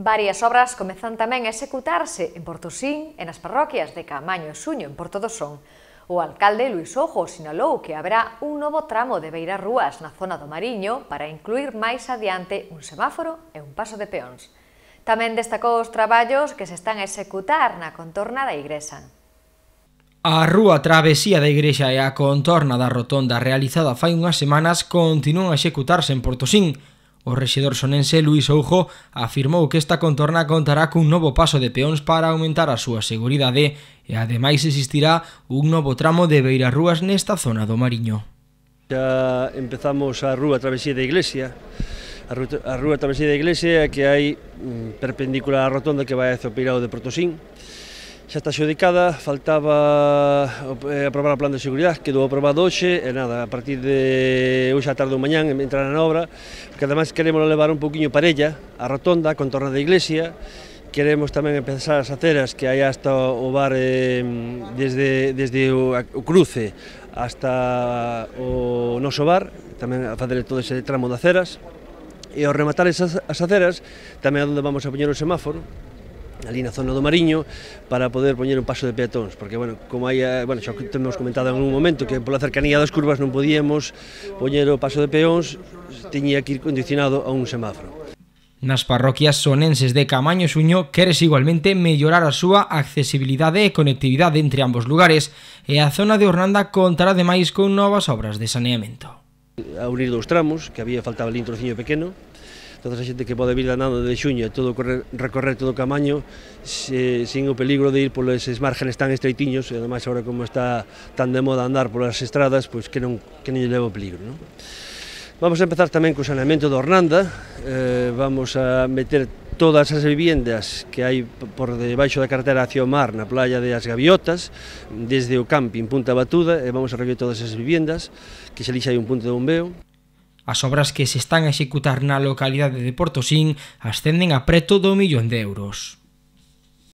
Varias obras comezan tamén a executarse en Portosín e nas parroquias de Caamaño e Suño, en Porto do Son. O alcalde Luís Oujo sinalou que haberá un novo tramo de beirarrúas na zona do Mariño para incluir máis adiante un semáforo e un paso de peóns. Tamén destacou os traballos que se están a executar na contorna da igrexa. A rúa Travesía da Igrexa e a contorna da rotonda realizada fai unhas semanas continúan a executarse en Portosín. O rexedor sonense Luís Oujo afirmou que esta contorna contará cun novo paso de peóns para aumentar a súa seguridade e ademais existirá un novo tramo de beirarrúas nesta zona do Mariño. Xa empezamos a rúa Travesía da Iglesia. A rúa Travesía da Iglesia que hai perpendicular á rotonda que vai a Zopeirao de Portosín. Xa está xudicada, faltaba aprobar o plan de seguridade, quedou aprobado hoxe, e nada, a partir de hoxe á tarde ou mañán entrar na obra, porque ademais queremos levar un poquinho parella, a rotonda, a contorna da iglesia, queremos tamén empezar as aceras que hai hasta o bar desde o cruce hasta o noso bar, tamén a fazer todo ese tramo de aceras, e ao rematar as aceras tamén é onde vamos a poñer o semáforo, ali na zona do Mariño, para poder poñer un paso de peatóns, porque, como xa temos comentado en un momento que pola cercanía das curvas non podíamos poñer o paso de peóns, tiña que ir condicionado a un semáforo. Nas parroquias sonenses de Caamaño e Suño queres igualmente mellorar a súa accesibilidade e conectividade entre ambos lugares, e a zona de Ornanda contará ademais con novas obras de saneamento. A unir dous tramos, que faltaba ali un trociño pequeno, toda a xente que pode vir andando de Xuño e recorrer todo o Caamaño sin o peligro de ir polos márgenes tan estreitiños, e ademais agora como está tan de moda andar polas estradas, pois que non lle leva o peligro, non? Vamos a empezar tamén co saneamento da Ornanda, vamos a meter todas as viviendas que hai por debaixo da carretera hacia o mar na playa de As Gaviotas, desde o camping Punta Batuda, e vamos a rever todas as viviendas, que xa lixa hai un punto de bombeo. As obras que se están a executar na localidade de Portosín ascenden a preto do 1 millón de euros.